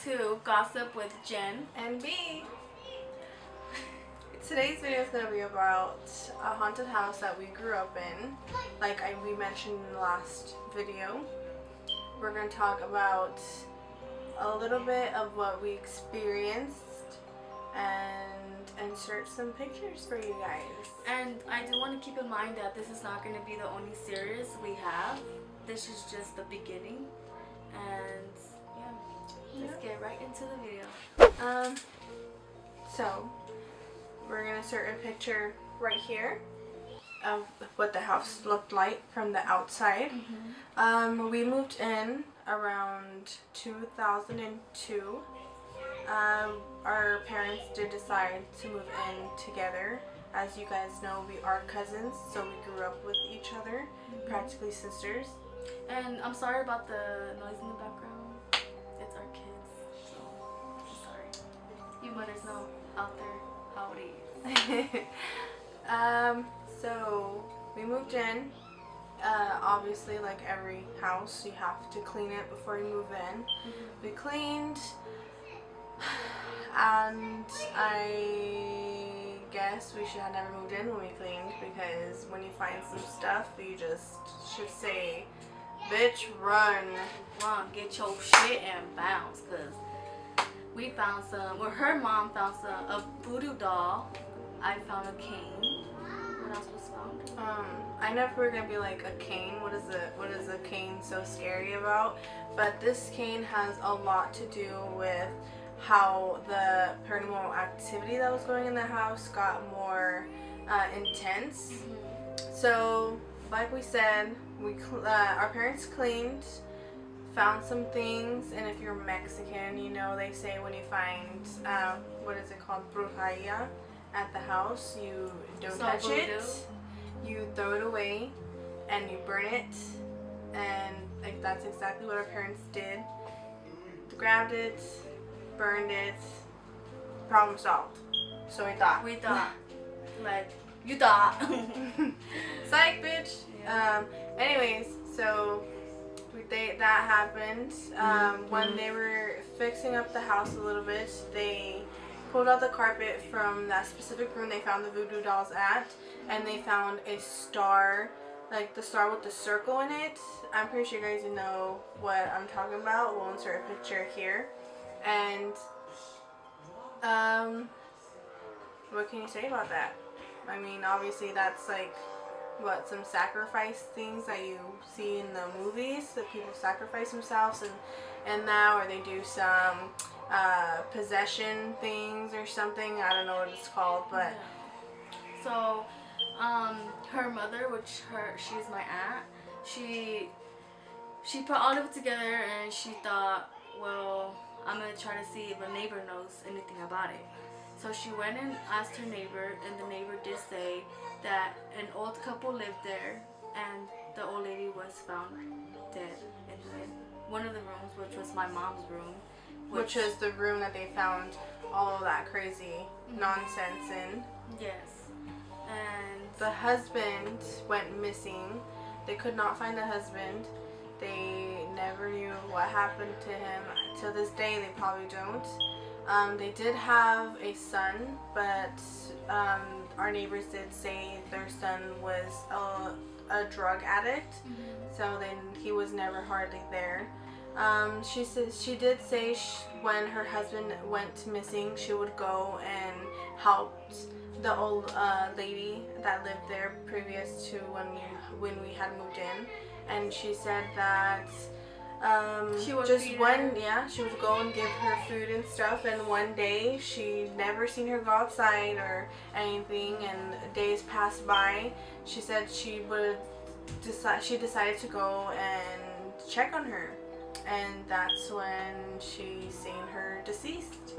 to Gossip with Jen and B. Today's video is going to be about a haunted house that we grew up in. Like we mentioned in the last video, we're going to talk about a little bit of what we experienced and insert some pictures for you guys. And I do want to keep in mind that this is not going to be the only series we have. This is just the beginning. And yeah, let's get right into the video. So we're gonna insert a picture right here of what the house looked like from the outside. We moved in around 2002. Our parents did decide to move in together. As you guys know, we are cousins, so we grew up with each other, practically sisters. And I'm sorry about the noise in the background. It's our kids, so I'm sorry. You mothers know out there how it is. So we moved in. Obviously, like every house, you have to clean it before you move in. We cleaned, and I guess we should have never moved in when we cleaned, because when you find some stuff, you just should say, "Bitch, run." Run, get your shit and bounce, cause we found some, or her mom found a voodoo doll. I found a cane. What else was found? I know if we're gonna be like a cane. What is a cane so scary about? But this cane has a lot to do with how the paranormal activity that was going in the house got more intense. So, like we said, our parents cleaned, found some things, and if you're Mexican, you know they say when you find what is it called, brujeria at the house, you don't touch it, you throw it away, and you burn it. And like that's exactly what our parents did. Grabbed it, burned it, problem solved. So we thought. Like, you thought. Psych, bitch. Yeah. Anyways, so that happened. When they were fixing up the house a little bit, they pulled out the carpet from that specific room they found the voodoo dolls at, and they found a star, like the star with the circle in it. I'm pretty sure you guys know what I'm talking about. We'll insert a picture here. And what can you say about that? I mean, obviously that's like what, some sacrifice things that you see in the movies, that people sacrifice themselves and now, or they do some possession things or something. I don't know what it's called, but yeah. So her mother, she's my aunt, she put all of it together, and she thought, well, I'm gonna try to see if a neighbor knows anything about it. So she went and asked her neighbor, and the neighbor did say that an old couple lived there, and the old lady was found dead in one of the rooms, which was my mom's room. Which is the room that they found all of that crazy nonsense in. Yes. And the husband went missing. They could not find the husband. They never knew what happened to him. To this day, they probably don't. They did have a son, but our neighbors did say their son was a drug addict, so then he was never hardly there. She did say when her husband went missing, she would go and help the old lady that lived there previous to when we had moved in, and she said that she would go and give her food and stuff, and one day she never seen her go outside or anything, and days passed by. She said she decided to go and check on her, and that's when she seen her deceased.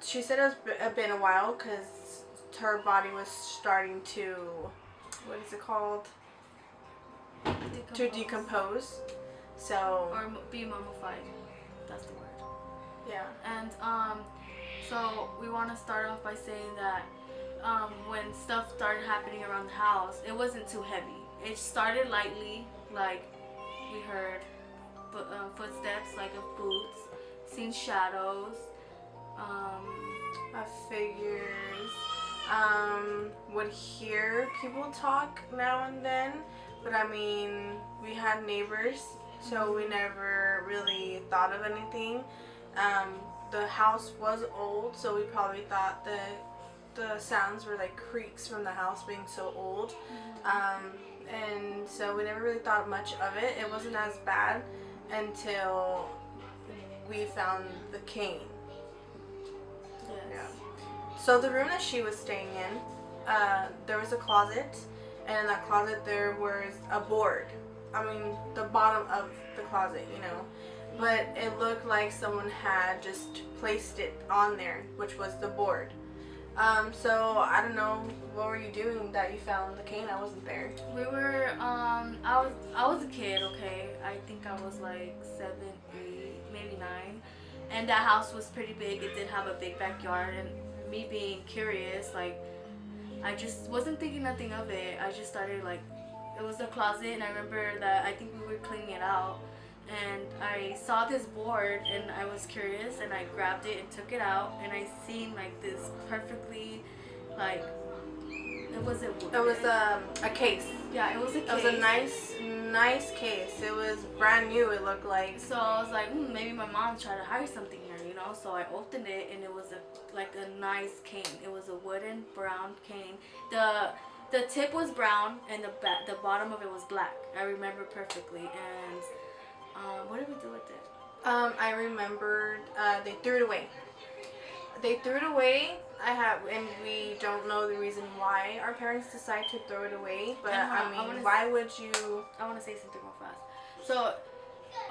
She said it was been a while because her body was starting to, what is it called? To decompose. So, or be mummified. That's the word. Yeah. And so we want to start off by saying that when stuff started happening around the house, it wasn't too heavy. It started lightly, like we heard footsteps, like of boots. seen shadows, figures. Would hear people talk now and then, but I mean, we had neighbors, so we never really thought of anything. The house was old, so we probably thought the sounds were like creaks from the house being so old. And so we never really thought much of it. It wasn't as bad until we found the cane. Yes. Yeah. So the room that she was staying in, there was a closet, and in that closet there was a board. I mean, the bottom of the closet, you know. But it looked like someone had just placed it on there, which was the board. So I don't know, what were you doing that you found the cane? I wasn't there. We were, I was a kid, okay? I think I was like 7, 8, maybe 9. And that house was pretty big. It did have a big backyard, and me being curious, like, I just wasn't thinking nothing of it. I just started, like, it was a closet, and I remember that I think we were cleaning it out, and I saw this board, and I was curious, and I grabbed it and took it out, and I seen like this perfectly, like, it was a case. Yeah, it was a case. It was a nice case. It was brand new, it looked like. So I was like, maybe my mom tried to hide something here, you know. So I opened it, and it was like a nice cane. It was a wooden brown cane. The tip was brown, and the bottom of it was black. I remember perfectly. And what did we do with it? I remembered they threw it away. They threw it away. And we don't know the reason why our parents decided to throw it away. But I mean, why would you? I want to say something real fast. So,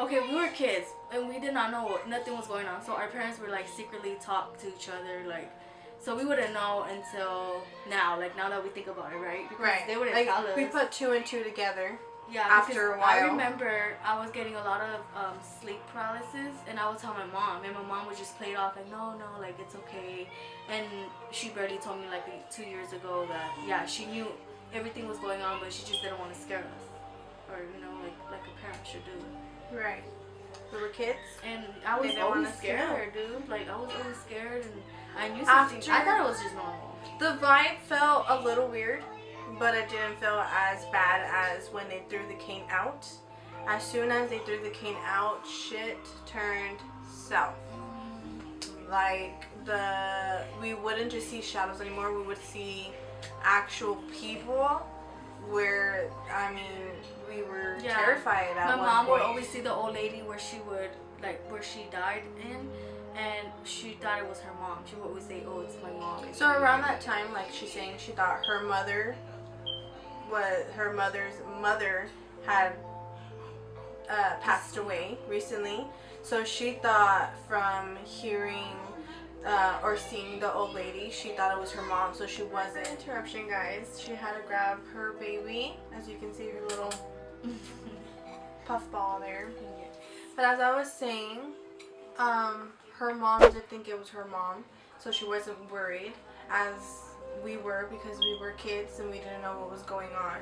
okay, we were kids, and we did not know nothing was going on. So our parents were like secretly talk to each other, like. So we wouldn't know until now, like now that we think about it, right? Because right. They wouldn't tell us. We put 2 and 2 together. Yeah. After a while. I remember I was getting a lot of sleep paralysis, and I would tell my mom, and my mom would just play it off like, no, like it's okay. And she barely told me like 2 years ago that yeah, she knew everything was going on, but she just didn't want to scare us, or you know, like a parent should do. Right. We were kids, and I was always scared, dude. Like I was always scared, and I knew something. I thought it was just normal. The vibe felt a little weird, but it didn't feel as bad as when they threw the cane out. As soon as they threw the cane out, shit turned south. Like we wouldn't just see shadows anymore. We would see actual people. Where I mean, we were terrified at one point. My mom would always see the old lady where she died in. And she thought it was her mom. She would always say, oh, it's my mom. So around that time, like she's saying, she thought her mother's mother had passed away recently. So she thought from hearing or seeing the old lady, she thought it was her mom. So she wasn't. Interruption, guys. She had to grab her baby. As you can see, her little puffball there. But as I was saying, her mom did think it was her mom, so she wasn't worried as we were, because we were kids and we didn't know what was going on.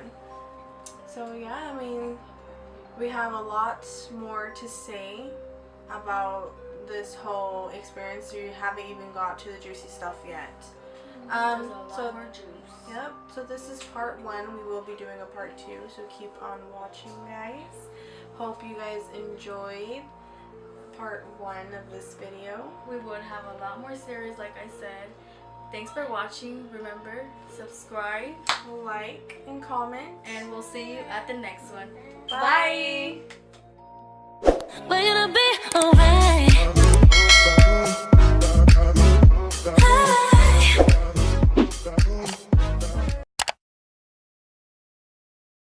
So yeah, I mean, we have a lot more to say about this whole experience. You haven't even got to the juicy stuff yet. So more juice. Yep. So this is part 1. We will be doing a part 2. So keep on watching, guys. Hope you guys enjoyed part 1 of this video. We would have a lot more series, like I said. Thanks for watching. Remember, subscribe, like, and comment, and we'll see you at the next one. Bye. Bye.